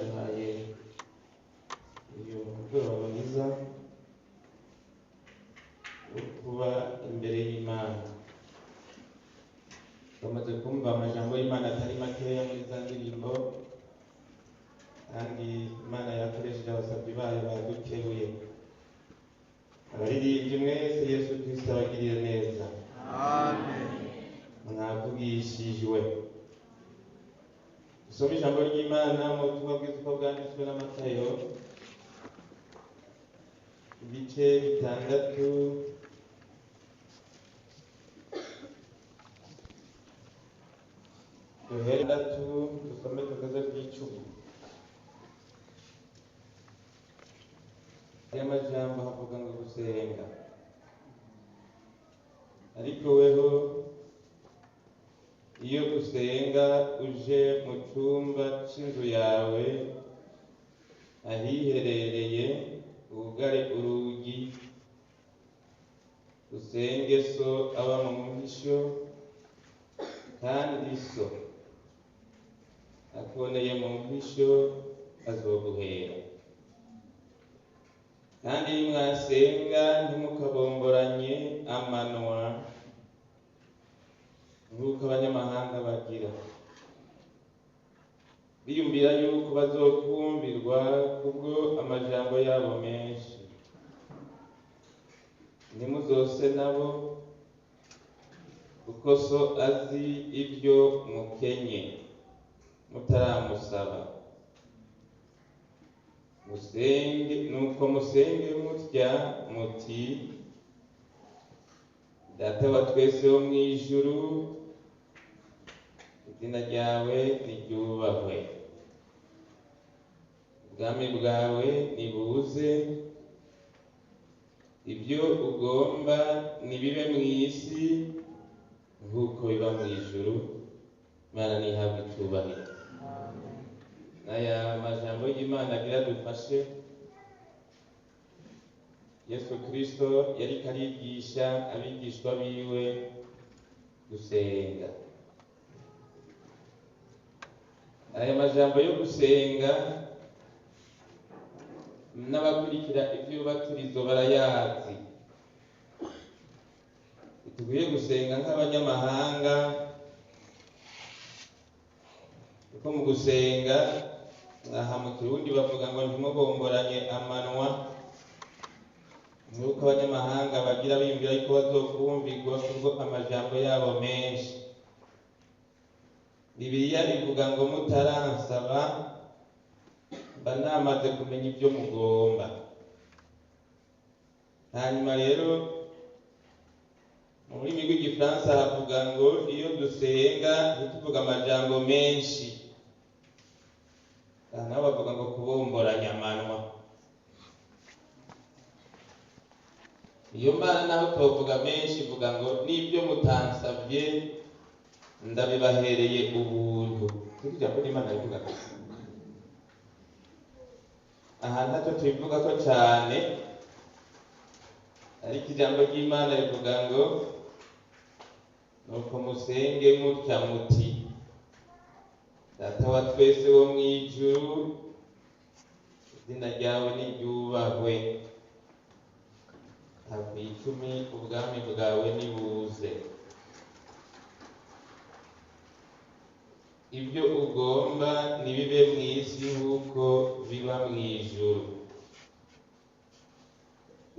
yaduhaye uyu mugoroba mwiza wo kuba imbere y'Imana. Bamaze kumva amajambo y'Imana atari makeya muri za ndirimbo, kandi Imana yakoresheje abasabyi bayo badukebuye. Abaririmbyi mwese Yesu Kristo abagirire neza. Amen. Mwavugishijwe. Dusome ijambo ry'Imana mu butumwa bwiza uko bwanditswe na Matayo, ibice 6 duhera dusome tugeze ku 10. Aya majambo havuga ngo gusenga. Ariko weho iyo usenga uje mu cyumba cy'inzu yawe ahiherereye, wugare urugi, usenge so aba mu muhisho, kandi so akoneye mu muhisho azoguhera. Kandi nimwasenga ntimukabomboranye amanwa nk'uko abanyamahanga bagira, biyumvira yuko bazokumvirwa kubwo amajambo yabo menshi. Ntimuzose nabo, kuko so azi ibyo mukenye mutaramusaba. Nuko musenge mutya muti: Data wa twese wo mu ijuru, izina ryawe niryubahwe, ubwami bwawe nibuze, ibyo ugomba nibibe mu isi nk'uko biba mu ijuru. Imana nihabwe icyubahiro. Aya majambo y'Imana agira dufashe. Yesu Kristo yari karigisha abigishwa biwe gusenga. Aya majambo yo gusenga n'abakurikira iby'ubatirizo barayazi. Tugiye gusenga nk'abanyamahanga, kuko mu gusenga aha mu Kirundi bavuga ngo ntimubomboranye amanwa nk'uko abanyamahanga bagira, biyumvira yuko bazokumvirwa kubwo amajambo yabo menshi. Bibiliya ivuga ngo mutaransaba mba namaze kumenya ibyo mugomba. Hanyuma rero mu rurimi rw'Igifaransa havuga ngo iyo dusenga ntituvuga amajambo menshi. Aha bavuga ngo kubomboranya amanwa. Iyo Mana naho tuvuga menshi, ivuga ngo n'ibyo mutansabye ndabibahereye ubuntu. Kuko ijambo ry'Imana rivuga ko aha ntacyo tubivuga ko cyane, ariko ijambo ry'Imana rivuga ngo nuko musenge mutya muti: Data wa twese wo mu ijuru, izina ryawe niryubahwe, hafi 10, ubwami bwawe nibuze, ibyo ugomba nibibe mu isi nk'uko biba mu ijuru.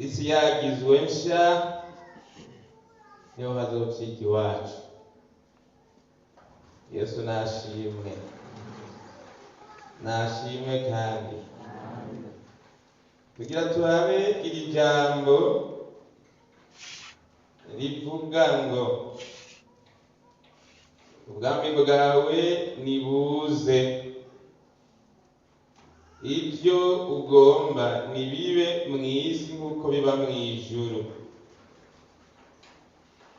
Isi yagizwe nsha, niho hazocika iwacu. Yesu nashimwe, nashimwe kandi. Kugira turabe iri jambo rivuga ngo ubwami bwawe nibuze, ibyo ugomba nibibe mu isi nk'uko biba mu ijuru.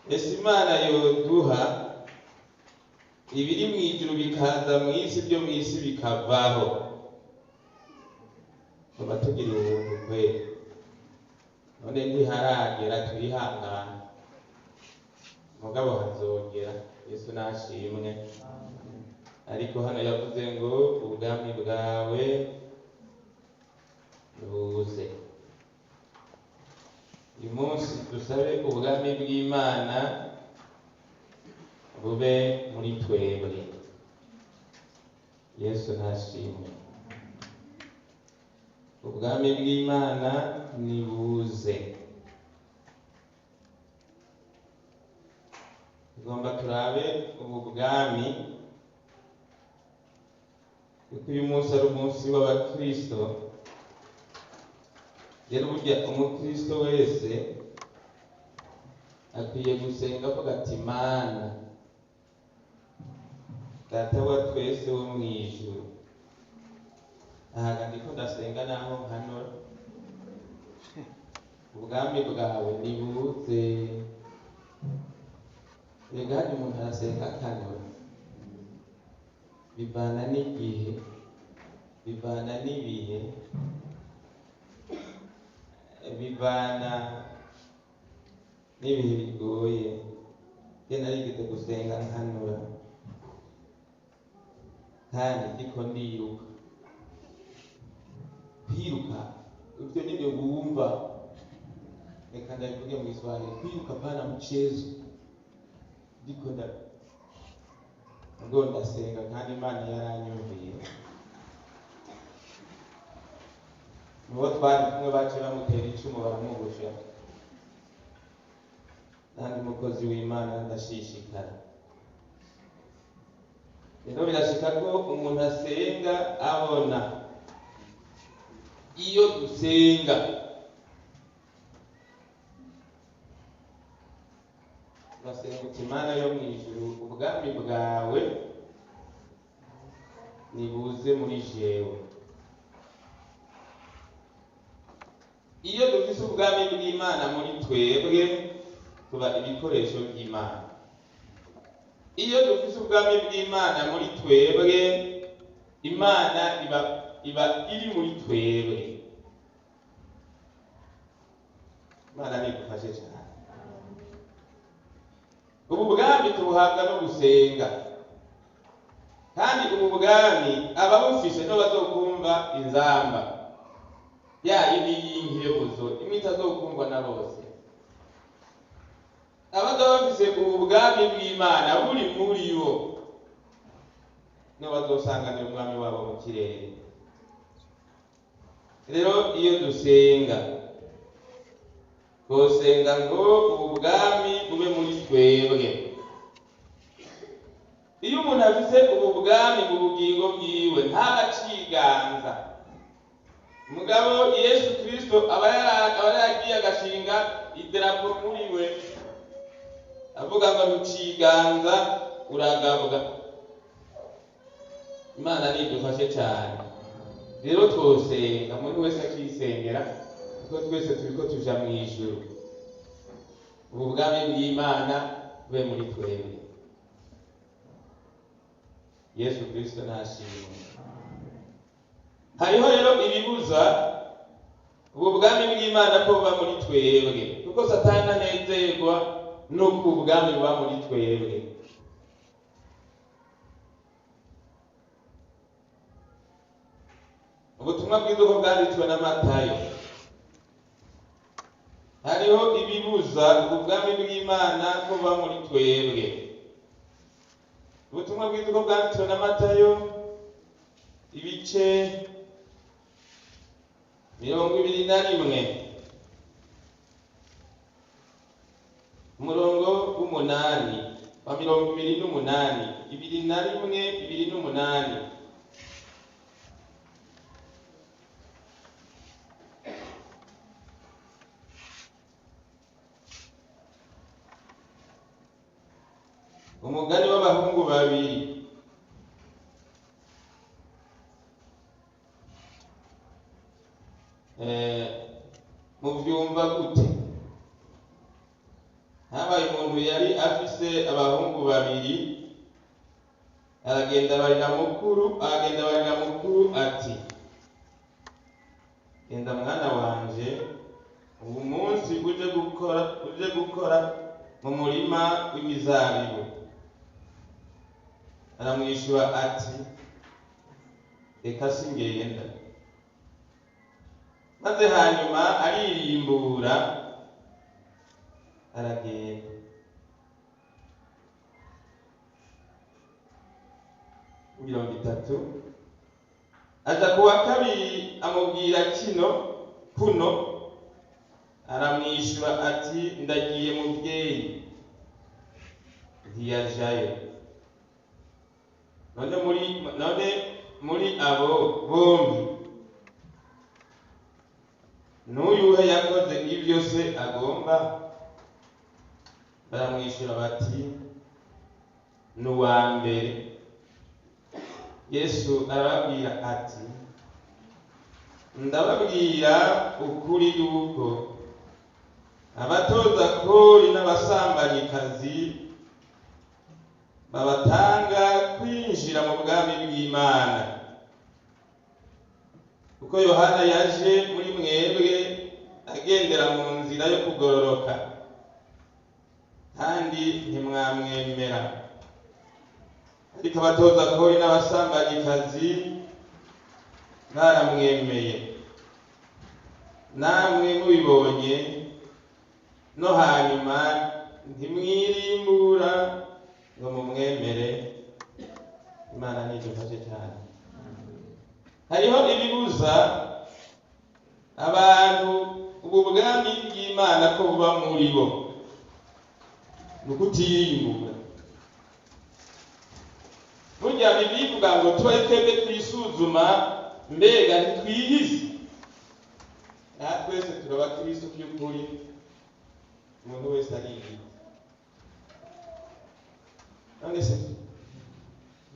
Ese Imana yoduha ibiri mu ijuru bikaza mu isi, ibyo mu isi bikavaho? Tuba tugira ubuntu kweli. None ntiharagera, twihangana, mugabo hazogera. Yesu nashimwe. ariko hano yavuze ngo ubwami bwawe buze. Uyu munsi dusabe ubwami bw'Imana bube muri twebwe. Yesu ntashimwe. Ubwami bw'Imana nibuze. Tugomba turabe ubu bwami, kuko uyu munsi ari umunsi w'abakristo. Rero burya umukristo wese akwiye gusenga avuga ati Mana Data wa twese wo mu ijuru, aha ndiko ndasenga naho nkanora, ubwami bwawe nibuze. Rega hari umuntu arasenga akanora, bivana n'igihe, bivana n'ibihe, bivana n'ibihe bigoye. Narigeze gusenga nkanura kandi ndiko ndiruka. Kwiruka ibyo nibyo wumva, reka ndabivuge mu Kiswahili, kwiruka pana mchezo. Ndiko ndasenga kandi Imana yaranyumviye. Nuwo twari kumwe bace bamutera icumu baramugusha, nandi mukozi w'Imana ndashishikara. Rero birashika ko umuntu asenga abona. Iyo dusenga basenga uti Mana yo mu ijuru, ubwami bwawe nibuze muri jewe. Iyo dufise ubwami bw'Imana muri twebwe, tuba ibikoresho by'Imana. Iyo dufise ubwami bw'Imana muri twebwe, Imana iba iri muri twebwe. Imana nigufashe cyane. Ubu bwami tubuhabwa no gusenga, kandi ubu bwami ababufise no bazokumva inzamba yindi y'inkebuzo imwe itazokumva na bose. Abagabo bafise ubu bwami bw'Imana buri muri bo no bazosanganira umwami wabo mu kirere. Rero iyo dusenga, twosenga ngo ubu bwami bube muri twebwe. Iyo umuntu afise ubu bwami mu bugingo bwiwe ntagaciganza. Mugabo Yesu Kristo aba yaragiye agashinga idarapo muri we, avuga ngo ntuciganza uragabwa. Imana nidufashe cyane. Rero twosenga, umuntu wese akisengera, kuko twese turiko tuja mu ijuru. Ubu bwami bw'Imana bube muri twebwe. Yesu Kristo nashimwe. Hariho rero ibibuza ubu bwami bw'Imana ko buba muri twebwe, kuko Satani anezerwa nuko ubu bwami buba muri twebwe. Ubutumwa bwiza uko bwanditswe na Matayo, hariho ibibuza ubu bwami bw'Imana ko buba muri twebwe. Ubutumwa bwiza uko bwanditswe na Matayo, ibice 21 umurongo w'umunani wa 28, 21:28. Umugani w'abahungu babiri. Muvyumva gute? Habaye umuntu yari afise abahungu babiri, agenda barira mukuru ati, genda mwana wanje, ubu munsi uje gukora mu murima w'imizabibu. aramwishyura ati reka singenda. Maze hanyuma aririmbura aragenda. Mirongo itatu aja kuwa kabiri amubwira kuno aramwishyura ati ndagiye mubyeyi, ntiyajayo. None muri abo bombi n'uyuhe yakoze ibyo se agomba? Baramwishyura bati n'uwa mbere. Yesu arababwira ati ndababwira ukuri yuko abatoza kori n'abasambanyikazi babatanga kwinjira mu bwami bw'Imana. Kuko Yohana yaje muri mwebwe agendera mu nzira yo kugororoka, kandi ntimwamwemera. Ariko abatoza kori n'abasambanyikazi baramwemeye. Namwe mubibonye no hanyuma ntimwirimbura ngo mumwemere. Imana nidufashe cyane. Hariho ibibuza abantu ubu bwami bw'Imana ko buba muri bo, nukutirimbura. Burya bivuga ngo tuba twebwe twisuzuma, mbega ntitwiyizi. Natwese turaba Kristo by'ukuri, umuntu wese ariyizi. None se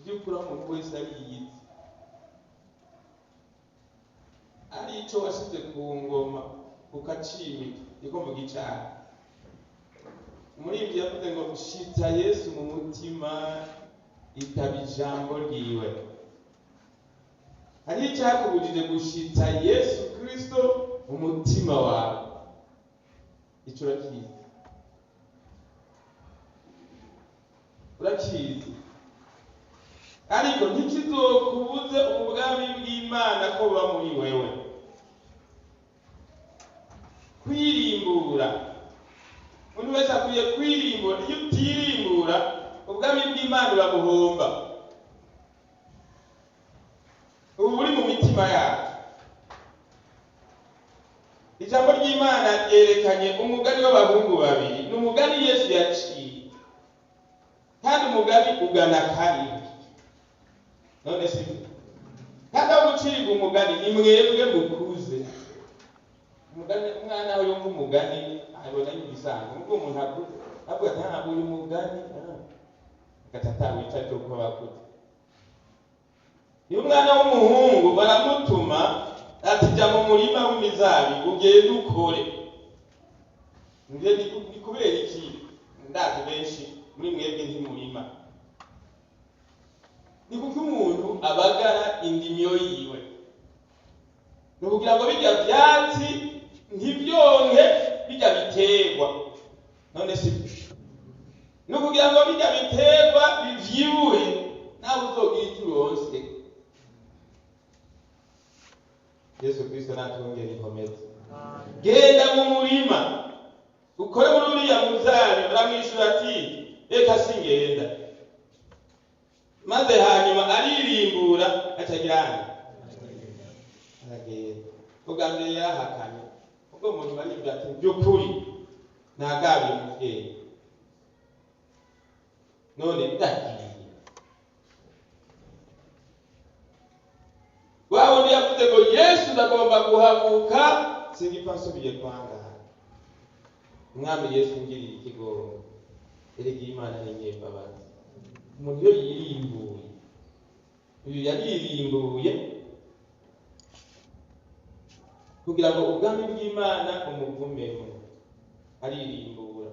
by'ukuri umuntu wese ariyizi, ari icyo wasize ku ngoma ukacimika, niko mvuga icyaha. Muri ibyo yavuze ngo shita Yesu mu mutima, itaba ijambo ryiwe. Hari icyakubujije gushita Yesu Kristo mu mutima wawe, icyo urakizi. Ariko ntikizokubuze ubwami bw'Imana ko buba muri wewe. Kwirimbura, umuntu wese akwiye kwirimbura. Iyo utirimbura, ubwami bw'Imana urabuhomba. Ubu buri mu mitima yacu. Ijambo ry'Imana ryerekanye umugani w'abahungu babiri. Ni umugani Yesu yaciye, kandi umugani ugana kari. None si kandi aho gucirwa umugani ni mwebwe mukuze. Umwana we yumva umugani abona ibisanzwe. Ubwo umuntu akuze avuga ati ntabwo uyu mugani gatatawica cyo kuba bakuze. Iyo umwana w'umuhungu baramutuma ati jya mu murima w'imizabibu ugende ukore. Ni kubera iki? Ndazi benshi muri mwebwe ntimurima. Ni kuko umuntu abagara indimyo yiwe, ni ukugira ngo bijya byatsi ntibyonke bijya biterwa. None si ni ukugira ngo bijya biterwa bivyibuhe, nawe uzogira icyo uronse. Yesu Kristo natwongere inkomezi. Genda mu murima ukore muri uriya muzabibu. Baramwishyura ati reka singenda. Maze hanyuma aririmbura acagirana aragenda. Ubwa mbere yarahakanye, ubwo umuntu baribwira ati by'ukuri nagabiye umubyeyi, none ndagiye. Wa wundi yavuze ngo Yesu ndagomba guhaguka, singipfa nsubiye kwangara. Umwami Yesu ngirira ikigongo. Erega Imana ni nyembabazi. Umuntu iyo yirimbuye, uyu yaririmbuye kugira ngo ubwami bw'Imana umuvumemo. Aririmbura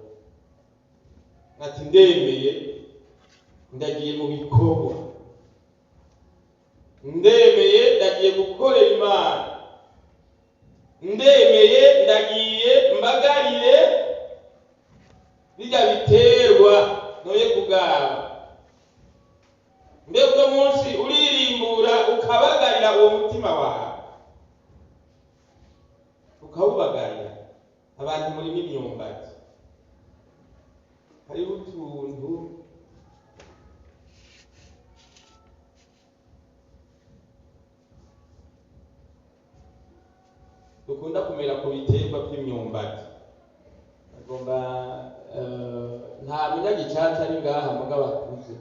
ati ndemeye, ndagiye mu bikorwa, ndemeye ndagiye gukorera Imana, ndemeye ndagiye mbagarire bijya biterwa noye kugaba. ahantu murimo imyumbati hariho utuntu dukunda kumera ku biterwa by'imyumbati. Agomba nta munyagicaca ari ngaha mugabo akuze.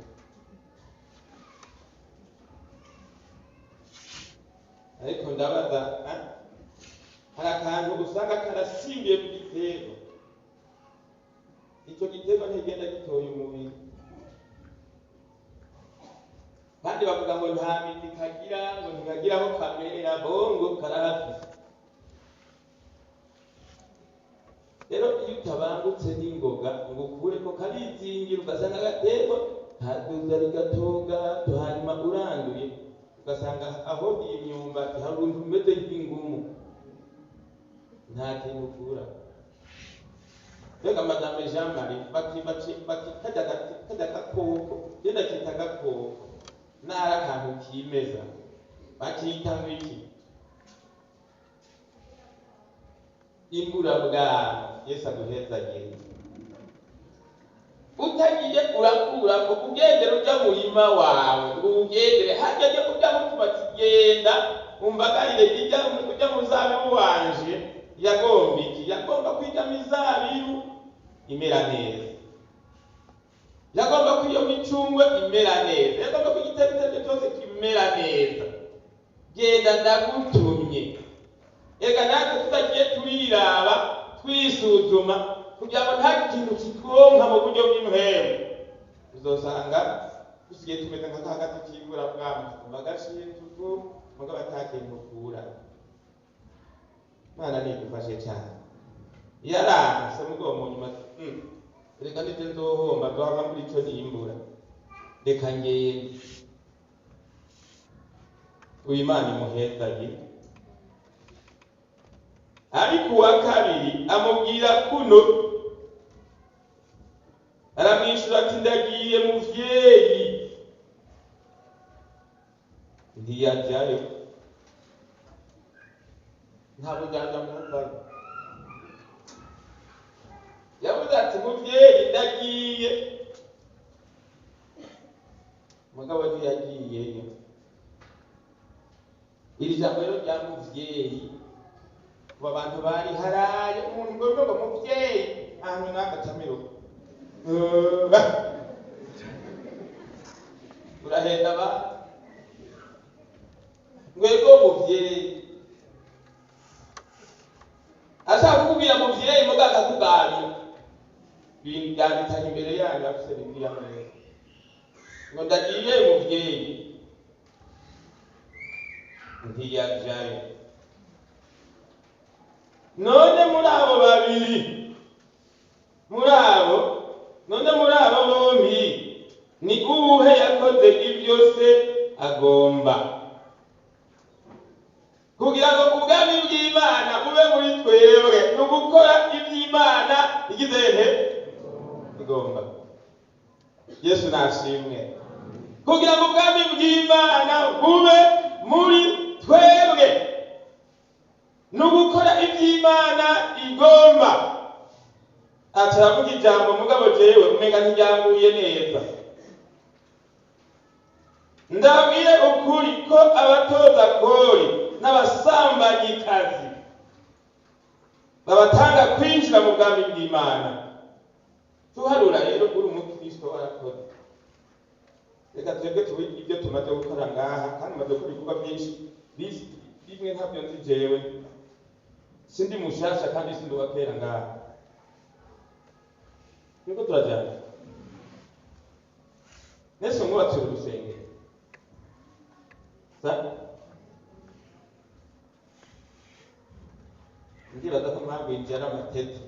Ariko ndabaza hari akantu usanga karasimbiye ku giterwa. Icyo giterwa ntigenda gitoye umubiri. Kandi bavuga ngo nta miti kagira, ngo ntikagira aho kamerera, bongo karahafise. Rero iyo utabangutse n'ingoga ngo ukure ko karizingira ugasanga agaterwa ntaduza rigatoga hanyuma uranduye ugasanga aho iyi myumbati hari uruntu rumeze nk'ingumu nta kintu ukura. Rega Madame Jean Marie kajya gakoko genda kita gakoko nara akantu kimeza bakita nk'iki imburabwana. Yesu aduhezagire. Utagiye urakura ko ugendera ujya murima wawe ugendere hajya je kujya mutuma kigenda umbagarire ujya muzabibu wanje yagomba iki yagomba kwijya mizabibu imera neza, yagomba kwiyo micungwe imera neza, yagomba kugitebitebye cyose kimera neza. Genda ndagutumye. Ega natwe tutagiye turiraba twisuzuma kugira ngo nta kintu kitwonka mu buryo bw'imhemu. Uzosanga dusigaye tumeze nka kagati kibura bw'amazi bagashintuku mugabo atakintu ukura. Mana nidufashe cyane. Yarana se mugo mu nyuma reka ndite nzohomba duhava muri ico nimbura. Reka ngende. Uyimana imuhezagire. Ariko uwa kabiri amubwira kuno aramwishura ati ndagiye muvyeyi. Ntiyajyayo ntabwo janja mwumvayo. Yavuze ati muvyeyi ndagiye mugabo ntiyagiyeyo. Iri jambo rero rya muvyeyi abantu bari haraye umuntu ngo muvyeyi ahantu n'agatamiro urahenda ba ngwego muvyeyi ashaka kukubwira muvyeyi muga akakugabira byanditanye imbere yanyu afise bibiliya neza ngo ndagiye muvyeyi. Ntiyajyayo. None muri abo babiri muri abo bombi ni uwuhe yakoze ibyo se agomba kugira ngo ubwami bw'Imana bube muri twebwe no gukora iby'Imana igize nte igomba. Yesu nashimwe. Kugira ngo ubwami bw'Imana bube muri twebwe no gukora iby'Imana igomba. Ataravuga ijambo mugabo jewe umenga ntiryambuye neza. Ndabwire ukuri ko abatoza kori n'abasambanyikazi babatanga kwinjira mu bwami bw'Imana. Tuharura rero uri umukristo warakoze. Reka twebwe tubi ibyo tumaze gukora ngaha kandi maze gukora ibikorwa byinshi bimwe ntabyo nzi jewe. Sindi mushasha kandi sindi wakera ngaha. Niko turajana. Neso mwubatse urusengero. Ndibaza ko mwabwinjiye ari amatete.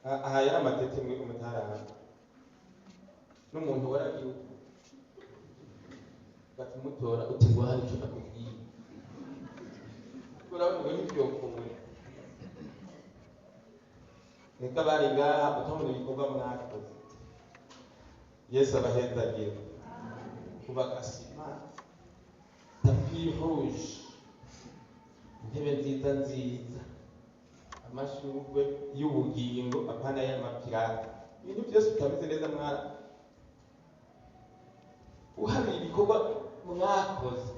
Aha yari amatete mwe umutarara. N'umuntu waragiye batumutora uti ngo hari icyo nakubwiye. Urabona ngo nibyo kumwe. Nika bari ngaha utabona ibikorwa mwakoze. Yesu abahezagire. Kubaka sima tapi rouge intebe nziza amashurwe y'ubugingo apana y'amapirata. Ibintu byose bitameze neza mwara uhabira ibikorwa mwakoze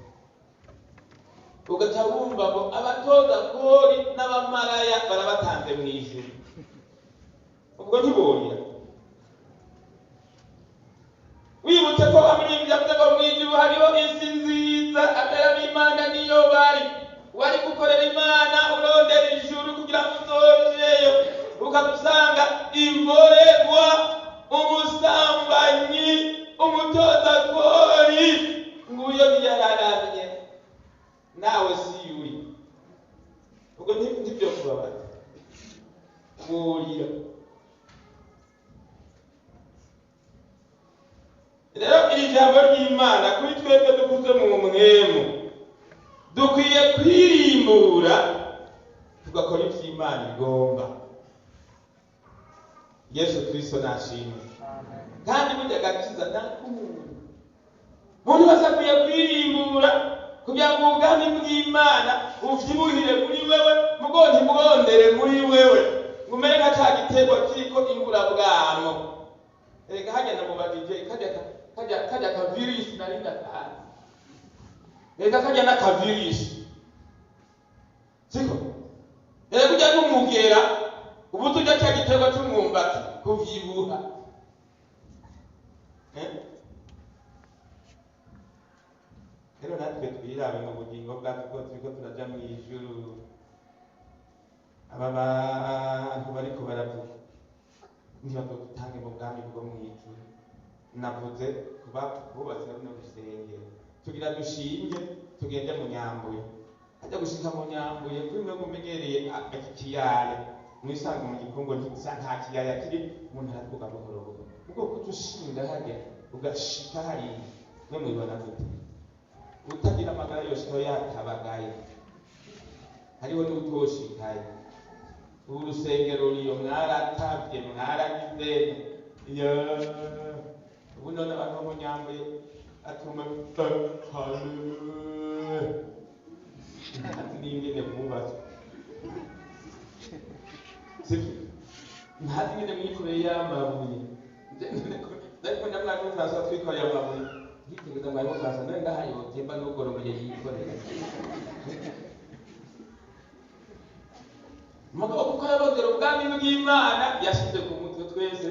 ugaca wumva ngo abatoza kori n'abamaraya barabatanze mu ijuru, ubwo ntiborira. Wibutse ko abaririmbyi yavuze ngo mu ijuru hariho isi nziza abera b'Imana niyo bari, wari gukorera Imana urondera ijuru kugira ngo uzojeyo, ukadusanga imborerwa, umusambanyi, umutoza kori, nguyo ntiyararamye, nawe si yuri. Ubwo ntibyo kubabaza burira. Rero iri jambo ry'Imana kuri twebwe dukuze mu mwemu, dukwiye kwirimbura tugakora ibyo Imana igomba. Yesu Kristo nashimwe. Kandi burya agakiza umuntu wese akwiye kwirimbura kugira ngo ubwami bw'Imana uvyibuhire muri wewe, mugo ntibwondere muri wewe, ngumere nka ca giterwa kiriko imburabwamo. Erega hajya namubajije kajya ka virus narinda kandi erega kajya n'aka virus siko erega ujya n'umugera ubu tujya cya giterwa cy'umwumbati kuvyibuha rero natwe twirabe mu bugingo bwacu ko turiko turaja mu ijuru. Aba bantu bariko baravuga ntibadutange mu bwami bwo mu ijuru. Navuze kuba bubatse no gusengera tugira dushinge tugende mu Nyambuye, ajya gushika mu Nyambuye kuri mwe mumenyereye ikiyaya mwisanga mu Gikongo nta kiyaya kiri umuntu aravuga buhoro buhoro, ubwo kutushinga hajya ugashika hari mwe mwibona gute? Utagira amagara yose no yatabagaye, hariho n'utoshikaye. Ubu rusengero ruriyo mwaratabye mwaragize ubu none abantu mu Nyambuye atuma n'ingene bubatswe sibyo, ntazi ingene mwikoreye y'amabuye ariko nyamwana n'Ubufaransa twikoreye amabuye yitegeza mwari Bufaransa nawe ngaha yotemba n'ugorombeye yikorera mugabo kuko yarondera ubwami bw'Imana yashyize ku mutwe twese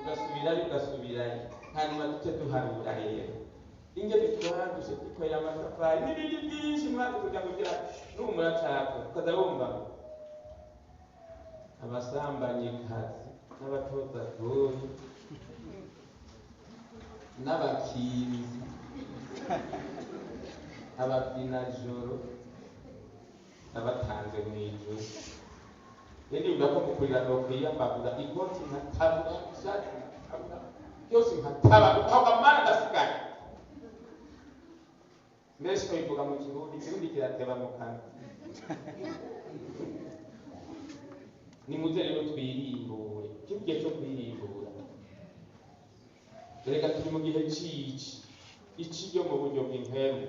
ugasubirayo hanyuma duce duharura rero ingene twandushe twikorera amatafari n'ibindi byinshi mwaka kugira ngo ugira n'ubu muracapfa ukaza wumva abasambanyikazi n'abatoza kori n'abakinzi ababyinajoro n'abatanze mu ijuru. Rero niba ko mukurira no kwiyambagura ikoti nkatabura ishati nkatabura byose nkatabura ukamara ndasigaye. Mbese twivuga mu Kirundi kirateba mu kanwa. Ni muze rero twirimbure, kigiye cyo kwirimbura. Reka turi mu gihe iki yo mu buryo bw'impemu.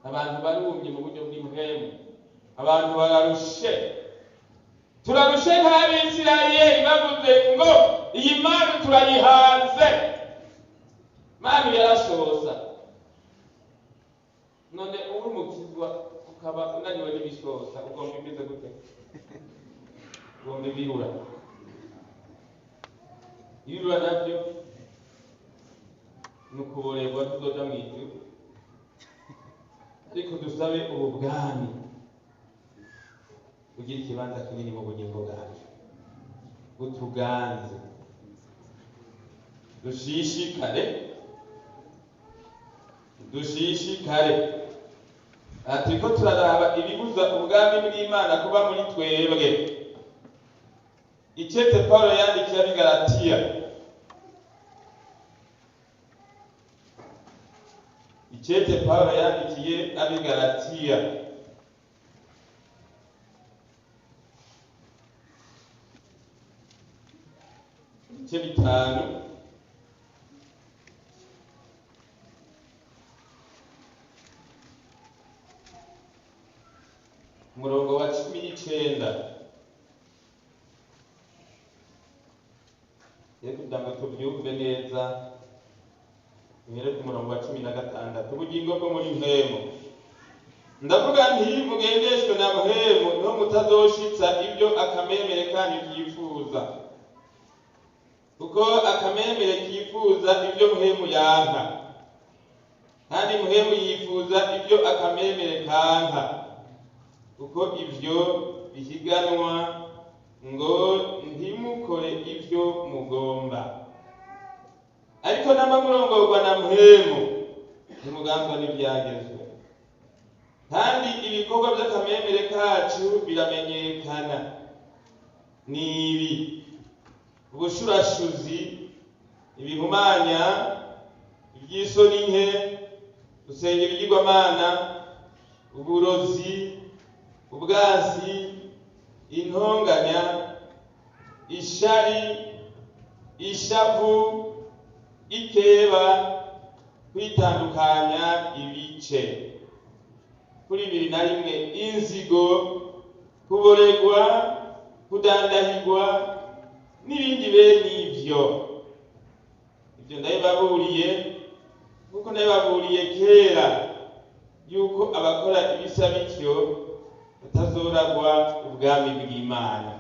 Abantu barumye mu buryo bw'impemu, abantu bararushe. Turarushe nk'Abisirayeli bavuze ngo iyi Mana turayihanze. Mana yarashoboza. None uri umukizwa ukaba unaniwe n'ibishoboza ugomba imeze gute? Ugomba ibirura. Ibirura nabyo ni ukuborerwa tuzoja mu ijuru. Ariko dusabe ubu bwami ugira ikibanza kinini mu bugingo bwacu, butuganze, dushishikare. Turiko turaraba ibibuza ubwami bw'Imana kuba muri twebwe. Icete Paulo yandikiye ab'Igalatiya, ibice 5 umurongo umurongo wa 19. kugira ngo tubyumve neza, duhere ku murongo wa 16. Ubugingo bwo muri mpemu, ndavuga nti mugendeshwe na mpemu, no mutazoshitsa ibyo akamemere kanyu kifuza, kuko akamemere kifuza ibyo mpemu yanka, kandi mpemu yifuza ibyo akamemere kanka, kuko ibyo bihiganwa ngo ntimukore ibyo mugomba. Ariko namba murongorwa na mpemu, ntimuganzwa n'ibyagezwe. Kandi ibikorwa by'akamemere kacu biramenyekana, ni ibi: ubushurashuzi, ibihumanya, iby'isoni nke, gusenga ibigirwamana, uburozi, ubwasi, intonganya, ishari, ishavu, ikeba, kwitandukanya ibice. Kuri 21, inzigo, kuboregwa, kudandahirwa n'ibindi bene ibyo. Ibyo ndabibaburiye kuko ndabibaburiye kera yuko abakora ibisa bityo batazoragwa ubwami bw'Imana.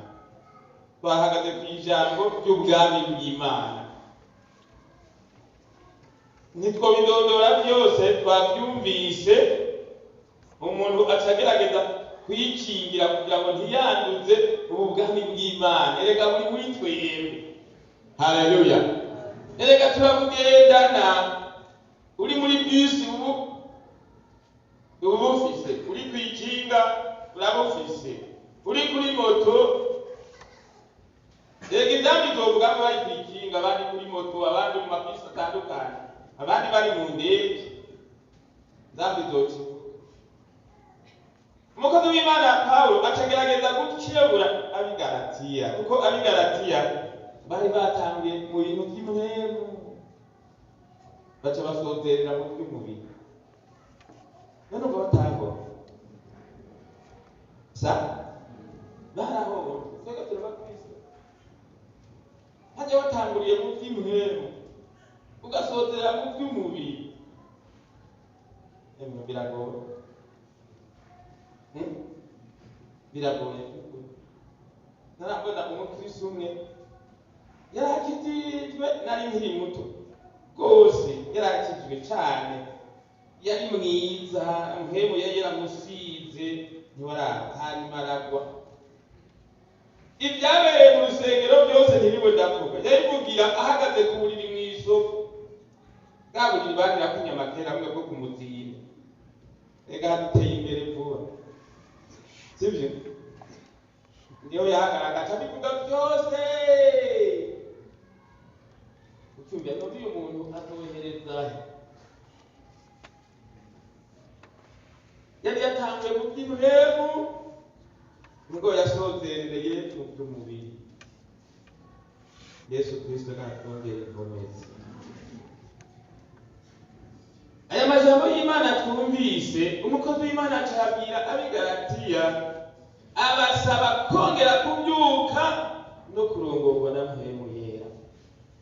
Twahagaze ku ijambo ry'ubwami bw'Imana, ntitwobidondora byose, twabyumvise. Umuntu acagerageza kwikingira kugira ngo ntiyanduze ubu bwami bw'Imana. Erega buri muri twebwe, haleluya. Erega turabugendana, uri muri bisi ubu ubufise, uri kwikinga urabufise, uri kuri moto. Erega indambi zovuga ko bari kwikinga, abandi kuri moto, abandi mu mabisi atandukanye, abandi bari mu ndege. Zambi zoci umukozi w'Imana Pawulo acagerageza gukebura abigalatiya, kuko abigalatiya bari batangiye mu bintu by'imwemu, baca basozerera mu by'umubiri. none ubwo batango sa baraho twega turabakristo, hajya batanguriye mu by'imwemu ugasozerera mu by'umubiri. Biragoye, biragoye. Narabona umukristo umwe yarakijijwe, nari nkiri muto rwose, yarakijijwe cyane, yari mwiza, mpemu yari yaramusize hanyuma aragwa. Ibyabereye mu rusengero byose ntiriwe ndavuga, yabivugira ahagaze ku buriri mu isoko, bwa buriri banira ku Nyamatera hamwe bwo ku Muzinda. Ega duteye imbere vuba, sibyo? Niyo yahagarara akabivuga byose, ucyumva n'undi umuntu azohereza. Yari yatanguye mu by'imwemu, nubwo yasozerereye mu by'umubiri. Yesu Kristo natwongere inkomezi. Aya majambo y'Imana twumvise, umukozi w'Imana acabwira abigalatiya, abasaba kongera kubyuka no kurongorwa na mpemu yera,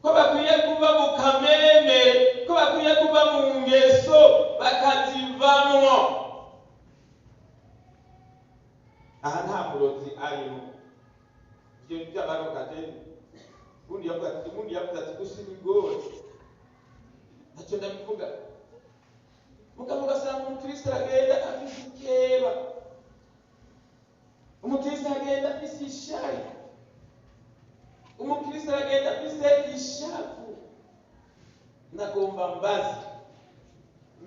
ko bakwiye kuva mu kameme, ko bakwiye kuva mu ngeso bakazivamwo. Aha nta murozi arimo, ibyo by'abarokaje. Ubundi yavuga ati gusa ibigori ntacyo ndabivuga. Mukavuga asanga umukristo aragenda afise ikeba, umukristo aragenda afise ishari, umukristo aragenda afise ishavu. Nagomba mbazi,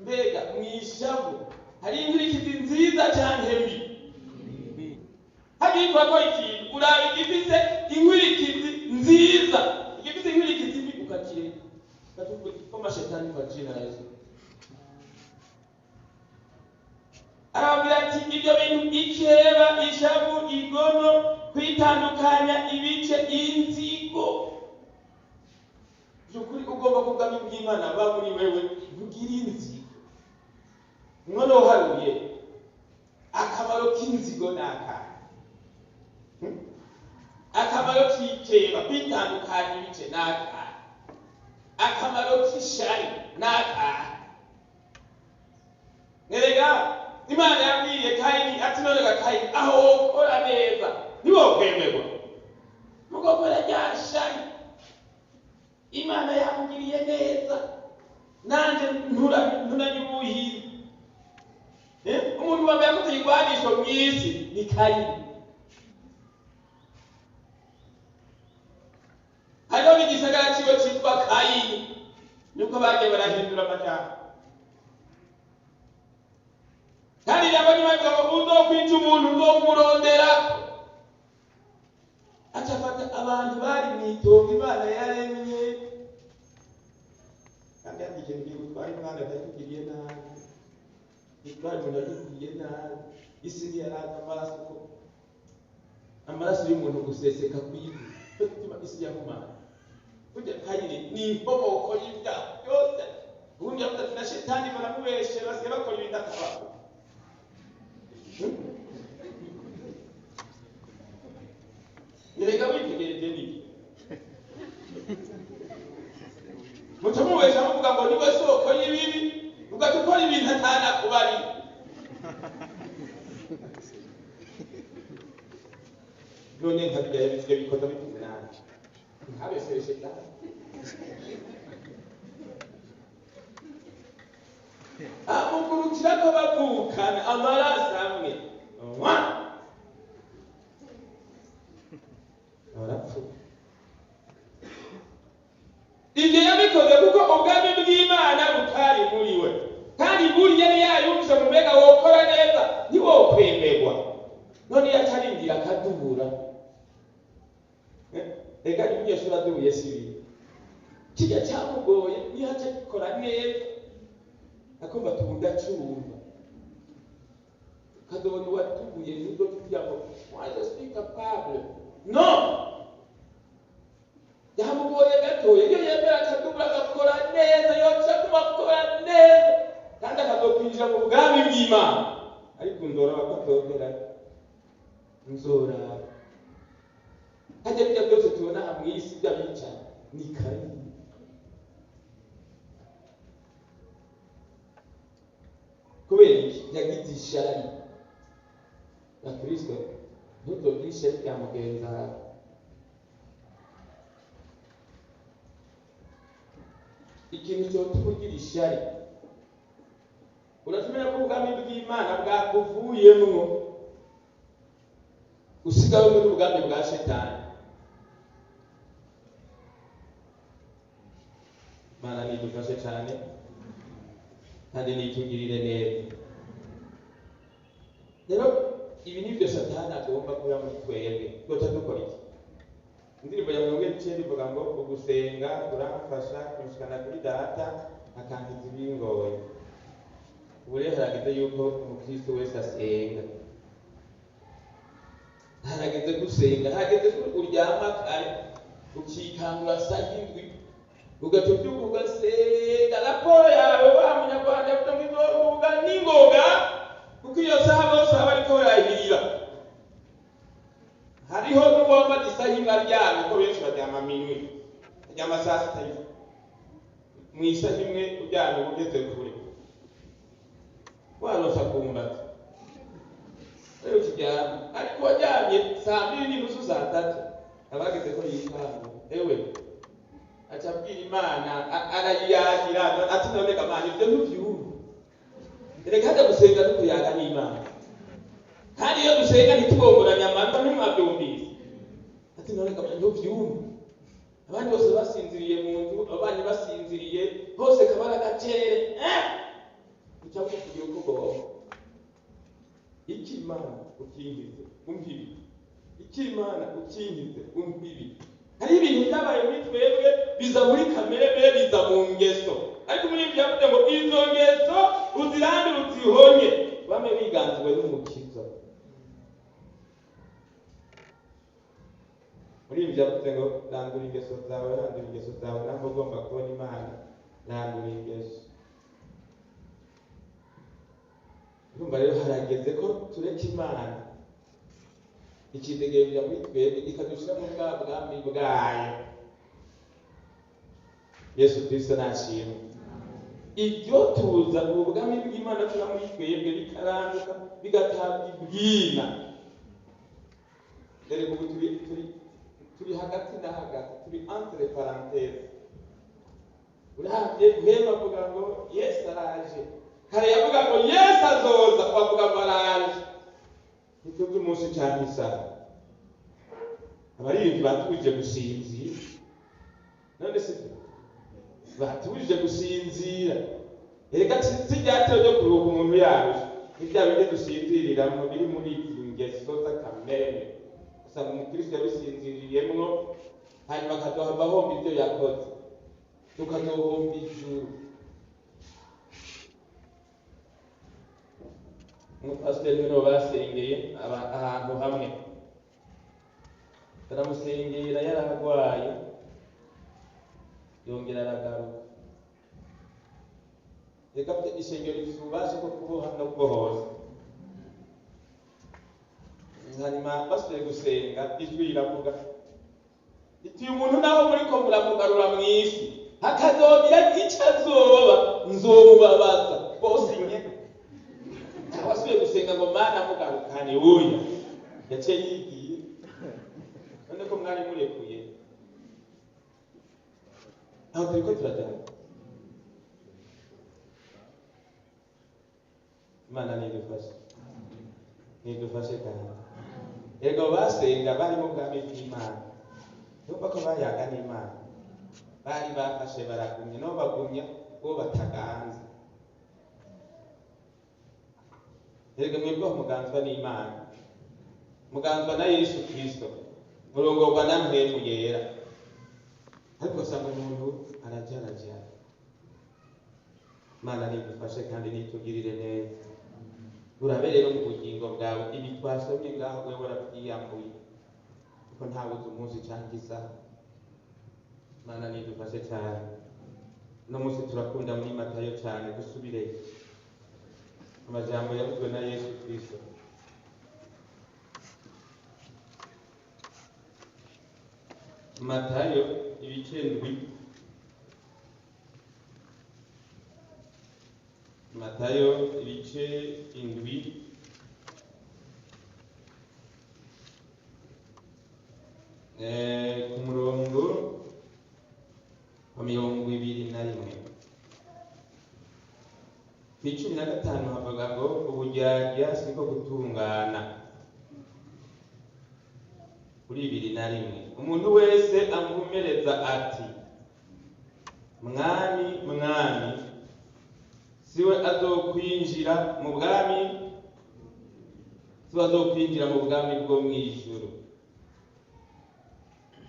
mbega mwishavu hari inkurikizi nziza cyane mbi? Hagikwa ko ikintu urabe igifise inkurikizi nziza, igifise inkurikizi mbi ukakireka, batuvuga ko mashetani bacina Yesu. Arabwira ati ibyo bintu, ikeba, ishavu, igono, kwitandukanya ibice, inzigo, by'ukuri ugomba kubwami bw'Imana ba muri wewe bugira inzigo. None uharuye akamaro k'inzigo ni akahe? Akamaro k'ikeba kwitandukanya ibice ni akahe? Akamaro k'ishari ni akahe? Erega Imana yabwiye Kayini ati none ga Kayini aho wokora neza ntiwokwemerwa mugokora rya shari. Imana yamugiriye neza nanje nturanyubuhira. Umuntu wambaye akoze igwanisho mw'isi ni Kayini. hariho n'igisagara ciwe citwa Kayini, nuko bagiye barahindura amajambo. Kandi ijambo ry'Imana ngo uzokwica umuntu uzomurondera. Acafata abantu bari mw'itongo Imana yaremye, kandi ikintu kigiye gutwara Imana atakugiriye nabi, gitwara umuntu atakugiriye nabi. Isi ntiyaraza amaraso y'umuntu guseseka kw'ivu, bituma isi yahumana. Burya Kayini ni inkomoko y'ibyaha byose. Ubundi yavuze ati na Shetani baramubeshe basigaye bakora ibintu atabaho. Erega witegereje niki mutamubesha muvuga ngo niwe soko y'ibibi, ugahita ukora ibintu atanakubari. None nkabijya bisigaye bikoza bivuze nabi ntabesere Shetani. Amugurukira ko bavukana amaraso amwe barapfuye. Ibyo yabikoze kuko ubwami bw'Imana butari muri we, kandi burya ntiyayumvise mu mbega wokora neza ntiwokwemerwa. None yacarindira akadubura. Reka umunyeshuri adubuye sibi kijya cyamugoye nihaca gikora neza akumva tundacumba kadoni watubuye nizo tugira ngo why just be capable. No, yamugoye gatoya iyo yemera akadubura agakora neza yoca kumakora neza kandi akazokwinjira mu bwami bw'Imana. Ariko ndora bakatogera nzora hajya bijya byose tubona hamwe isi by'abica ni Kayini. Kubera iki yagize ishari na Kristo ntutogire ishari rya mugenzi wawe. Ikintu cyotuma ugira ishari uratumenya ko ubwami bw'Imana bwakuvuyemwo usigaye muri ubwami bwa Shetani. Mana nidufashe cyane kandi nitugirire neza. Rero ibi nibyo Satani agomba kuba muri twebwe. Twoca dukora iki? Indirimbo ya 19 ivuga ngo ugusenga kuramfasha kunshikana kuri data akankiza ibingoye. Ubu rero harageze yuko umukristo wese asenga. Harageze gusenga, harageze uryama kare ukikangura saa 7 ugatubyuka ugasenga. Raporo yawe wa munyarwanda utamwizovuga n'ingoga kuko iyo saha bose aba ariko barahirira. Hariho n'uwomba isaha imwe aryamye ko benshi baryama minwi, baryama saa 6 mu isaha imwe uryamye ugeze kure waronsa kumbata. Rero kiryama ariko waryamye saa 2:30 saa 3 abageze ko yikanga ewe acabwira Imana arayiyagira ati none gamana ibyo ntubyumva. Reka hada gusenga no kuyaga n'Imana, kandi iyo dusenga ntitubomboranya amanda ntimwabyumvise. Ati none gamana ntubyumva. Abandi bose basinziriye mu nzu, abandi basinziriye hose kabara gacere ucyabwo kugira uko Ikimana ukingize umbibi, Ikimana ukingize umbibi. Hari ibintu byabaye muri twebwe biza muri kamere be biza mu ngeso, ariko muri ibyo yavuze ngo izo ngeso uzirande uzihonye bame biganzwe n'umukiza. Muri ibyo yavuze ngo randura ingeso zawe, randura ingeso zawe, ntabwo ugomba kubona Imana, randura ingeso. urumva rero harageze ko tureka Imana ikidegemvya muri twebwe ikadushira mu bwami bwayo. Yesu Kristo nashimwe. Ibyo tuza ubwami bw'Imana tuna muri twebwe bikaranduka bigatanga ibwina. Dore ubu turi hagati na hagati, turi entre parenthèses. Uravye guhema avuga ngo Yesu araje, kare yavuga ngo Yesu azoza, bavuga ngo araje. Nituzi umunsi cyane isaha abaririmbyi batubije gusinzira, none se batubije gusinzira. Erega sijyatero ryo kuruhuka umuntu yarusha, ibya bindi dusinziriramo biri muri ingeso z'akamere. Usanga umukristo yabisinziririyemwo, hanyuma akazohava ahomba ibyo yakoze, tukazohomba ijuru. Umupasiteri niwe basengeye ahantu hamwe, baramusengera yararwaye, yongera aragaruka. Reka ishengero rifite ububasha bwo kuboha no kubohoza. Hanyuma basubiye gusenga, ijwi riravuga iti uyu muntu naho muriko muramugarura mu isi hakazogira icyo azoba, nzomubabaza bose nyene. Abasubiye gusenga ngo Mana mugarukane, oya yaciye yigiye. None ko mwari murekuye aho turiko turajana. Imana nidufashe kandi. Ego basenga bari mu bwami bw'Imana, numva ko bayaga n'Imana, bari bafashe baragumye, no bagumya bo bataganza. Erega mwebwe muganzwa n'Imana, muganzwa na Yesu Kristo, murongorwa na Mpwemu Yera. Ariko usanga umuntu araja. Imana nidufashe kandi nitugirire neza. Urabe rero mu bugingo bwawe ibi twasomye ngaho wewe warabyiyambuye, kuko ntawe uzi umunsi cyangwa isaha. Imana nidufashe cyane. Uno munsi turakunda muri Matayo cyane, dusubire amajambo yavuzwe na Yesu Kristo. Matayo ibice 7. Matayo ibice 7 ku murongo wa 21. Ku 15 havuga ngo uburyarya siko gutungana. Kuri 21 umuntu wese amvumereza ati mwami mwami, siwe azokwinjira mu bwami bwo mw'ijuru,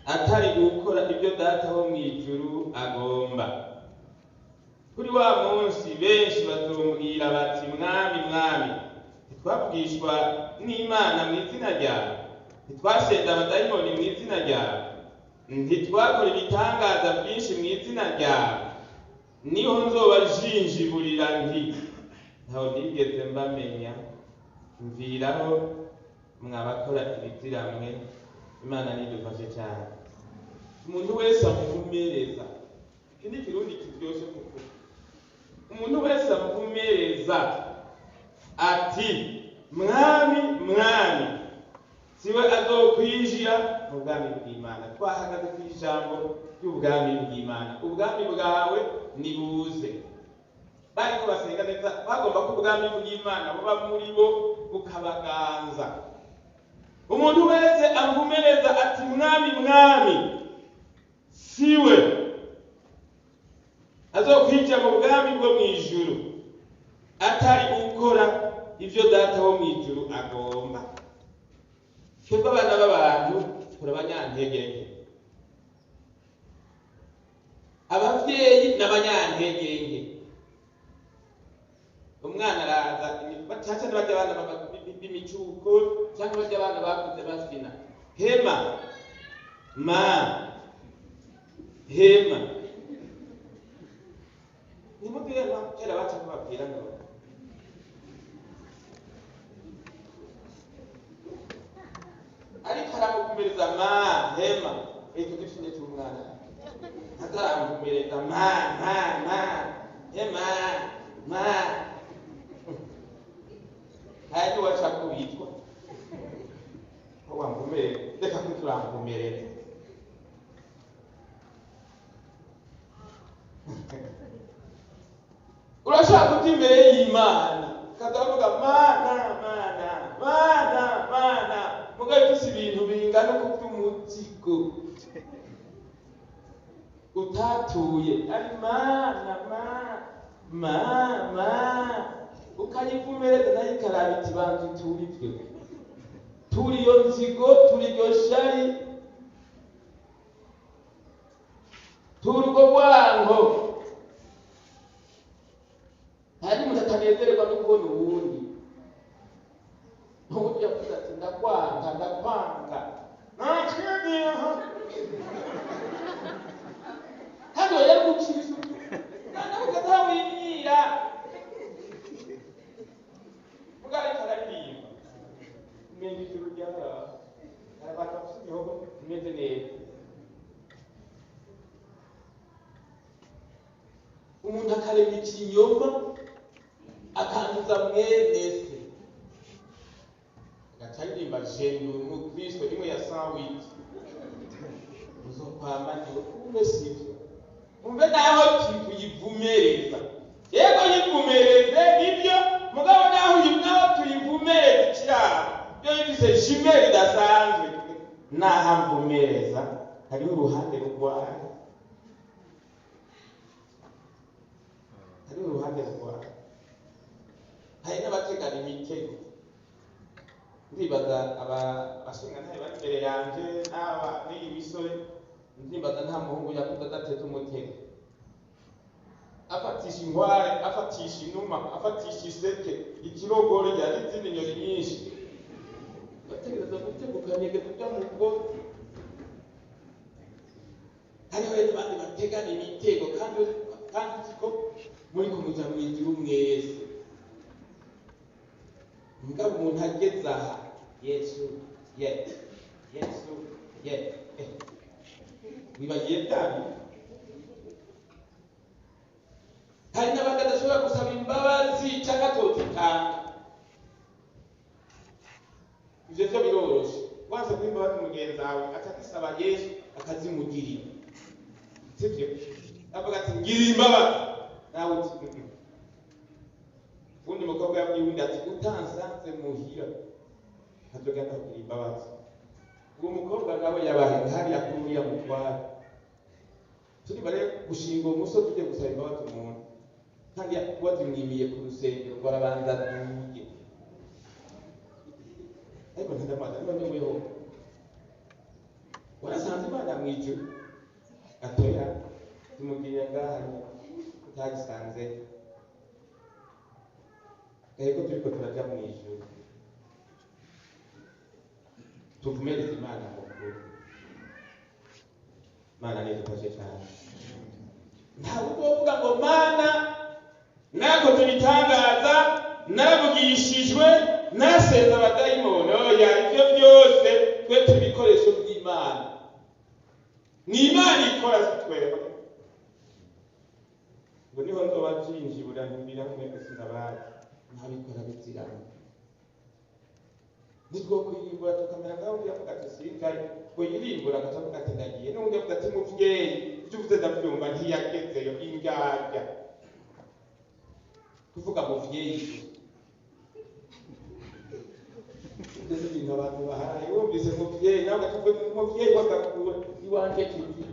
atari gukora ibyo Data wo mw'ijuru agomba. Kuri wa munsi benshi bazombwira bati mwami mwami, ntitwavugishwa n'Imana mu izina ryawe, ntitwasenda abadayimoni mu izina ryawe, ntitwakora ibitangaza byinshi mu izina ryawe. Niho nzobajinjiburira nti ntaho nigeze mbamenya, mviraho mwabakora ibitiramwe. Imana nidufashe cyane. Umuntu wese amuvumereza, ikindi kirundi kiryoshe kuko umuntu wese amuvumereza ati mwami mwami, siwe azokwinjira mu bwami bw'Imana. Twahagaze ku ijambo ry'ubwami bw'Imana. Ubwami bwawe nibuze. Bariko basenga neza, bagomba ko ubwami bw'Imana buba muri bo bukabaganza. Umuntu wese amvumereza ati mwami mwami, siwe azokwinjira mu bwami bwo mw'ijuru, atari gukora ibyo Data wo mw'ijuru agomba. Twebwe abana b'abantu turi abanyantege nke, abavyeyi n'abanyantege nke. Umwana araza bacaca n'abajya abana b'imicuko cyangwa bajya abana bakuze bafina hema ma hema. Nimutuyema kera baca kubabwira ngo atarakumviriza ma hema icyo gifunye cy'umwana atarakumviriza ma hema ma hadi wacha kuitwa wamvumerere reka kuturamvumerere urashaka kuja imbere y'Imana katavuga mana mugabe ufise ibintu bingana uko by'umuzigo utatuye ari mama ukayivumereza nayo ikaraba iti banza uture ibyo turi iyo nzigo turi iryo shari turi urwo rwango hari umuntu atanezererwa no kubona uwundi n'ubundi yavuze ati ndakwanga ntakiyeho hano yari gukiriza nawe ukazawimyira mugari kararirimba umenya ijuru ry'aha hari abantu bafite ibihugu bimeze neza umuntu akarema ikinyoma akanduza mwene se agacaririmba jenu umukristo imwe ya sandwich uzokwama niwe kumbe sivyo umve naho tuyivumereza yego yivumereze nibyo mugabo naho tuyivumereza ikiraro byo yise shime ridasanzwe nahamvumereza hariho uruhande rwayo hari n'abategana imitego ndibaza abashinga ntayo bari imbere yanje n'aba n'iyi misore ndibaza nta muhungu yakuze adateze umutego afatisha inkware afatisha inuma afatisha iseke ikirogore rya n'izindi nyoni nyinshi bategereza gutegukanyege tujya mu bwoko hariho n'abandi bategana imitego kandi ko muri kumuja mwijuru mwese mugabo umuntu ageze aha yesu wibagiye byabi hari n'abandi adashobora gusaba imbabazi cyangwa atozitanga ivyo vyo biroroshe wanze kuba imbabazi mugenzi wawe atakisaba yesu akazimugirira sivyo avuga ati ngira imbabazi nawe uti ubundi mukobwa yabwiye undi ati utansanze muhira atogenda kugira imbabazi uwo mukobwa nawe yabaye hariya kuri uriya mutwara turi bare gushinga umuso tujye gusaba imbabazi umuntu kandi wazimwimiye ku rusengero ngo arabanza duye ariko ntandamaza none weho warasanze Imana mwijuru atoya tumubwira ngaha utagisanze ko turiko turaja mwijuru tuvumereze Imana mukuru Mana nidufashe cyane ntabwo uvuga ngo Mana nakoze ibitangaza narabugishijwe nasenza abadayimoni oya ibyo byose twe tubikoresho by'Imana ni Imana ikora twebwe ngo niho nzoba byinjibura ntimbira mwebwe sinabaye ntabikora bizirana nitwo kuyirimbura tukamera ngaho undi avuga ati singaye ngo yirimbura akavuga ati ndagiye n'undi avuga ati muvyeyi ivyo uvuze ndavyumva ntiyagezeyo ingarya kuvuga muvyeyi ndetse ibintu abantu baharaye wumvise muvyeyi nawe ugavuga muvyeyi wagakura iwanje kivi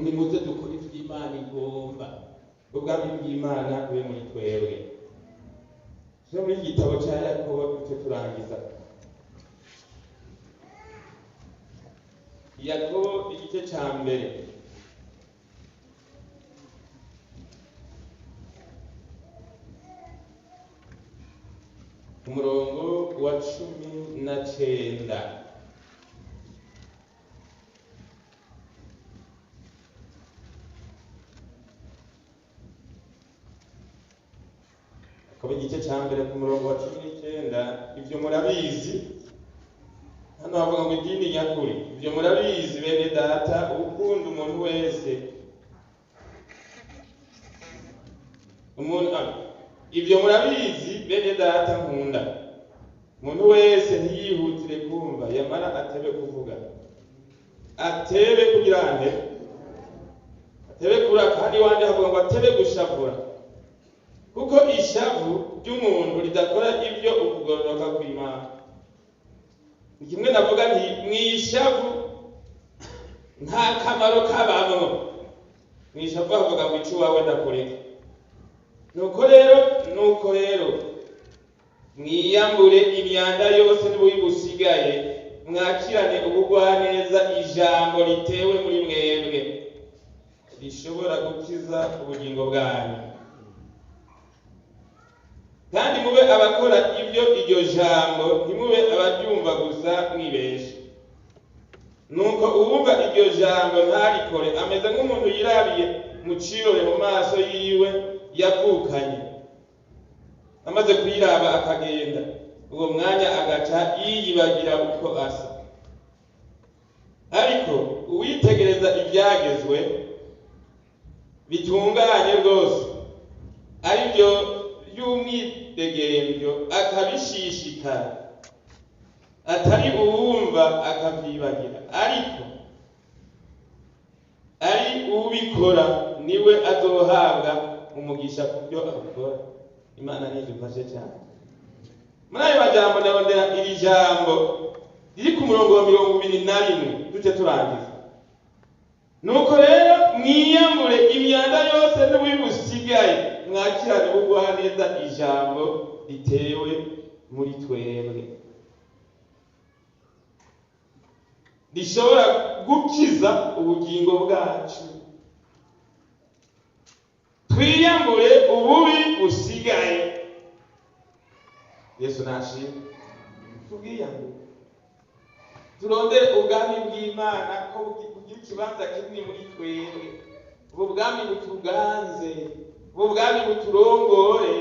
nimuze dukora ivy'Imana igomba ubwami bw'Imana bube muri twebwe so muri igitabo cya Yakobo duce turangiza Yakobo igice cya mbere umurongo wa 19 ku kuba igice cya mbere ku murongo wa 19. Ibyo murabizi, hano havuga ngo idini nyakuri. Ibyo murabizi bene data, ukunda umuntu wese ibyo murabizi bene data nkunda, umuntu wese ntiyihutire kumva, yamara atebe kuvuga, atebe kugira nte, atebe kuraka. Handi wandi havuga ngo atebe gushavura, kuko ishavu ry'umuntu ridakora ibyo ukugororoka kw'Imana. Ni kimwe navuga nti mwishavu nta kamaro kabamwo. Mwishavu havuga ngo ico wawe ndakureka. Nuko rero mwiyambure imyanda yose n'ububi busigaye, mwakirane ubugwaneza ijambo ritewe muri mwebwe, rishobora gukiza ubugingo bwanyu. Kandi mube abakora ibyo iryo jambo, ntimube abaryumva gusa mwibeshe. Nuko uwumva iryo jambo ntarikore ameze nk'umuntu yirabiye mu cirore mu maso yiwe yakukanye, amaze kuyiraba akagenda, uwo mwanya agaca yiyibagira uko asa. Ariko uwitegereza ibyagezwe bitunganye rwose, ari byo by'umwidegemvyo, akabishishikara, atari uwumva akavyibagira, ariko ari ubikora, niwe azohabwa umugisha ku byo abikora. Imana nidufashe cyane. Muri ayo majambo ndabondera iri jambo riri ku murongo wa 21 duce turangiza. Nuko rero mwiyambure imyanda yose n'ububi busigaye, mwakirane ubugwaneza ijambo ritewe muri twebwe, rishobora gukiza ubugingo bwacu. Twiyambure ububi busigaye. Yesu nashimwe. Tubwiyambure, turondere ubwami bw'Imana ko bugira ikibanza kinini muri twebwe. Ubu bwami butuganze, ubu bwami buturongore,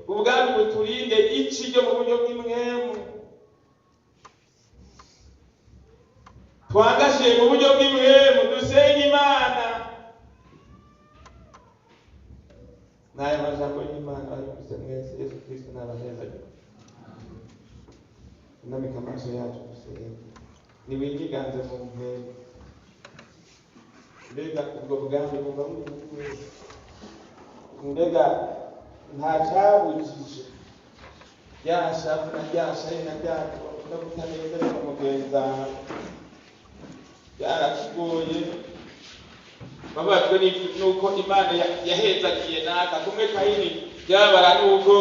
ubu bwami buturinde ici ryo mu buryo bw'imwemu. Twangashiye mu buryo bw'imwemu, dusenge Imana. N'aya majambo y'Imana ari kuse mwese, Yesu Kristo n'abaheza. Namika amaso yacu gusenga, niwinyiganze mu mpemu. Mbega ubwo bwami buva muri twese, mbega nta cyabujije ryashavu na ryashaye na ryako no kutanezerwa mugenza byarakigoye. Babajwe nuko Imana yahezagiye naka, kumwe Kayini byabara nuko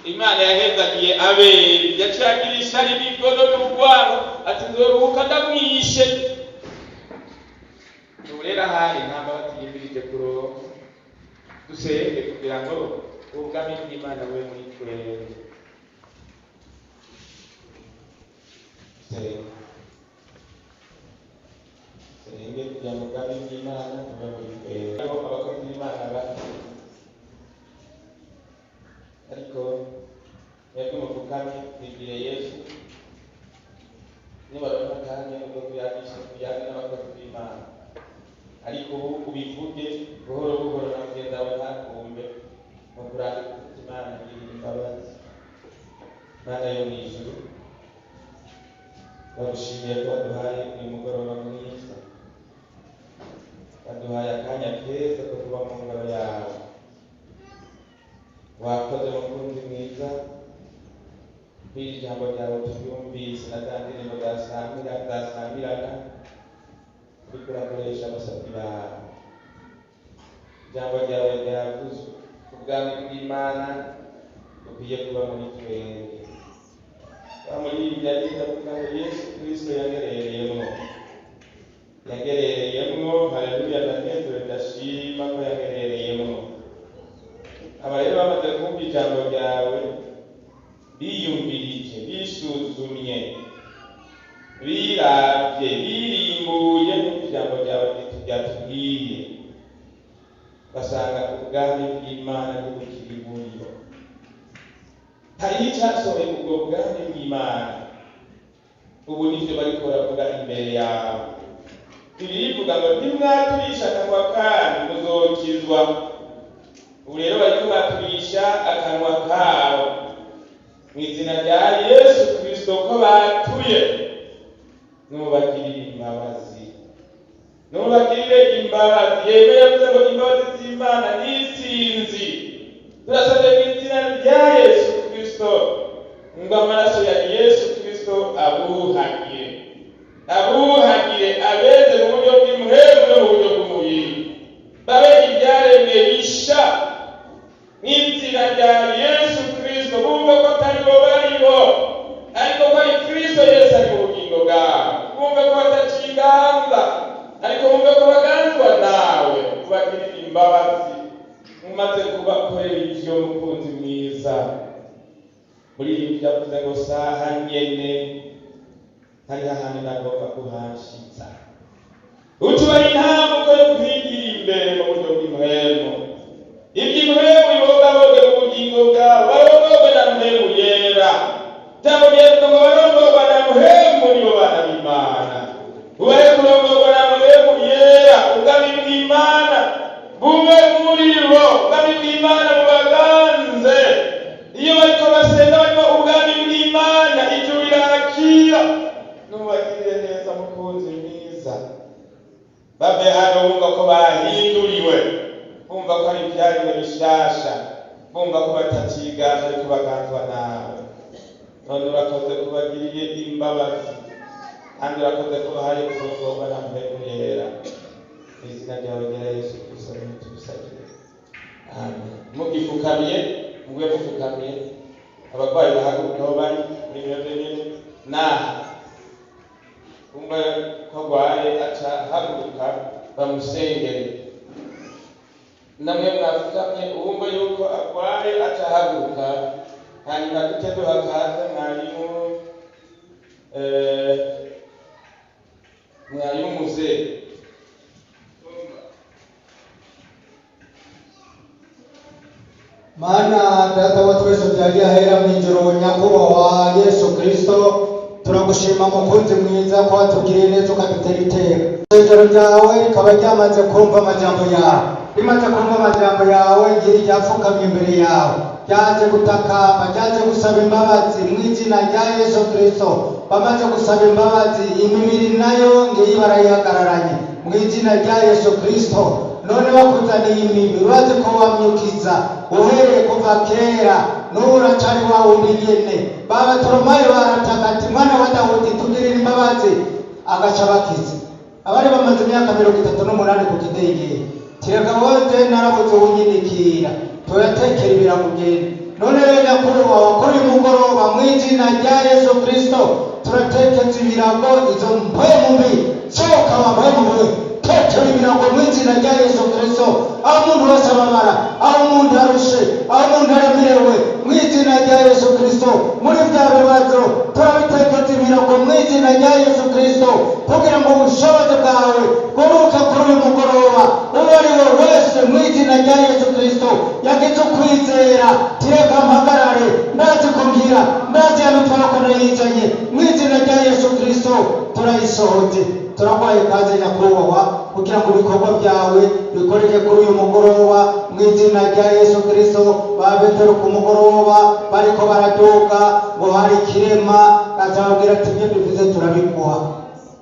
Imana yahezagiye Abeli, yacagirisha ari n'ibgodo n'urwano, ati nzoruhuka ndamwishe. Urera hari namba batiyibirije kuronka. Dusenge kugira ngo ubwami bw'Imana bube muri twebwe. Senge kugira ngo ubwami bw'Imana bube muri twebwe. Abakozi b'Imana bati, ariko yabwe mupfukame twibwire Yesu, nibaronka akanya ubwo kuyagisha kuyage n'abakozi b'Imana. Ariko ubu ubivuge buhoro buhoro na mugenzi wawe ntakumve, mu kuranga kuko Imana igirira imbabazi. Mana yo mu ijuru, bagushimiye ko waduhaye uyu mugoroba mwiza, waduhaye akanya keza ko kuba mu ngoro yawe. Wakoze mukunzi mwiza, kw'iri jambo ryawe turyumvise na za ndirimbo zasambirana uriko urakoresha abasabyi bawe. Ijambo ryawe ryavuzwe, ubwami bw'Imana bukwiye kuba muri twebwe. Muri ibi yagize avuga ngo Yesu Kristo yagerereyemwo. Haleluya, ndanezerewe ndashima ko yagerereyemwo. Aba rero bamaze kumva ijambo ryawe, biyumvirije, bisuzumye, biravye, birimbuye n'ijambo ryawe ryatubwiye, basanga ubwami bw'Imana ntibukiri buriho. hariho icyasohoye ubwo bwami bw'Imana. Ubu nibyo bariko baravuga imbere yawe. Birivuga ngo ntimwaturisha akanwa kanyu muzokizwa. Ubu rero bariko baturisha akanwa kabo mu izina rya Yesu Kristo ko batuye. Nubagirire imbabazi, nubagirire imbabazi. Yemwe yavuze ngo imbabazi z'Imana n'isinzi. Turasabye mu izina rya Yesu Kristo ngo amaraso ya Yesu Kristo abuhagire, abeze mu buryo bw'umuhemu no mu buryo bw'umubiri, babe ibyaremwe bisha mu izina rya Yesu Kristo. Bumve ko atari bo bariho, ariko ko ari Kristo Yesu ari mu bugingo bwabo. Bumve ko bataciganza, ariko bumve ko baganzwa nawe. Ubagirire imbabazi umaze kubakorera ivyo, mukunzi mwiza. Muri ibi byavuze ngo saha nyene hari ahantu nagomba kuhashitsa. Utubaye intambuko yo kwigira imbere mu buryo bw'umuhemu. Iby'umuhemu bibogaboge mu bugingo bwawe, barongorwe na muhemu yera. Jambo ryitwa ngo barongorwa na muhemu nibo bana b'Imana. Ubaye kurongorwa na muhemu yera, ubwami bw'Imana bube muri bo, ubwami bw'Imana bubaganze. Iyo bariko basenga barimo ubwami bw'Imana, ijuru rirakira. Nubagirire neza mukunzi mwiza. Babe hano bumva ko bahinduriwe, bumva ko ari ibyaremwe bishasha, bumva ko batacigana ariko baganzwa nawe. None urakoze kubagiriye imbabazi, kandi urakoze kubahaye kurongorwa na muhemu yera. Mu izina ryawe rya Yesu Kristo tubisabye, amen. Mugifukamiye, mugwe mufukamiye. Abarwayi bahaguruka aho bari muri mwebwe nyene. Umwe ko arwaye aca haguruka bamusengere. Namwe mwafukamye uwumva yuko arwaye aca haguruka, hanyuma duce duhakaze mwarimu muzee. Mana data wa twese byagiye ahera mu ijoro, nyakubahwa Yesu Kristo, turagushima mukunzi mwiza ko watugiriye neza ukadutera iteka. Ijoro ryawe rikaba ryamaze kumva amajambo yawe, rimaze kumva amajambo yawe ngiri ryapfukamye imbere yawe, ryaje gutakamba, ryaje gusaba imbabazi mu izina rya Yesu Kristo. Bamaze gusaba imbabazi, imibiri nayo ngiyi barayihagararanye mu izina rya Yesu Kristo. None bakuzaniye imibiri, urazi ko wamyukiza uhereye kuva kera, n'ubu uracari wa wundi nyene. Baba Toromayo barataka ati mwana wa Dawudi tugirire imbabazi, agaca bakiza. Abari bamaze imyaka 38 ku kidege, tireka wote narabuze unyinikira, toyatekera ibiramugenda. None rero nyakubahwa wakora umugoroba mu izina rya Yesu Kristo, turatekeza ibirago izo mpwemu mbi, sohoka wa mpwemu mbi, tekera ibirago mu izina rya Yesu Kristo. Aho umuntu wese ababara, aho umuntu arushe, aho umuntu aremerewe, mu izina rya Yesu Kristo. Muri bya bibazo turabitekeza ibirago mu izina rya Yesu Kristo, kugira ngo ubushobozi bwawe bwuruke kuri uyu mugoroba. Uwo ari we wese mu izina rya Yesu Kristo yagize ukwizera, tireka mpagarare, ndazi kumbwira, ndazi hano twakona yizanye. Mu izina rya Yesu Kristo turayisohoje, turagwaye kaze nyakubahwa, kugira ngo ibikorwa byawe bikorere kuri uyu mugoroba mu izina rya Yesu Kristo. Babetero ku mugoroba bariko baraduka ngo hari kirema, azabwira ati ibyo bivuze turabikuha.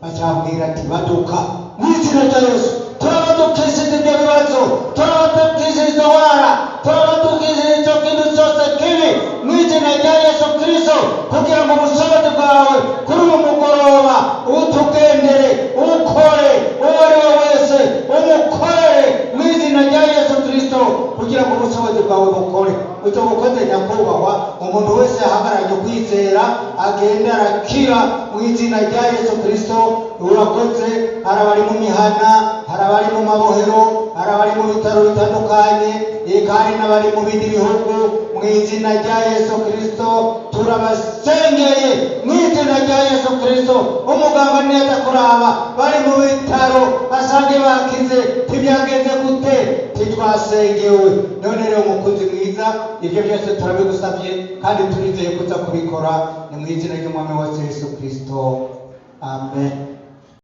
Bazabwira ati baduka mu izina rya Yesu. Turabadukishije ibyo bibazo, turabadukishije izo wara, turabadukishije icyo kintu cyose kibi mu izina rya Yesu Kristo, kugira ngo ubushobozi bwawe kuri uyu mugoroba utugendere, ukore, uwo ari we wese umukorere mu izina rya Yesu Kristo, kugira ngo ubushobozi bwawe bukore. Icyo bukoze nyakubahwa, umuntu wese ahagaranye kwizera agenda arakira mu izina rya Yesu Kristo. Urakoze, hari abari mu mihana hari abari mu mabohero, hari abari mu bitaro bitandukanye, eka hari n'abari mu bindi bihugu. Mu izina rya Yesu Kristo turabasengeye, mu izina rya Yesu Kristo. Umuganga neza kuraba bari mu bitaro asange bakize, ntibyagenze gute? Ntitwasengewe. None rero umukunzi mwiza, ibyo byose turabigusabye kandi turizeye kuza kubikora, ni mu izina ry'umwami wacu Yesu Kristo. Amen.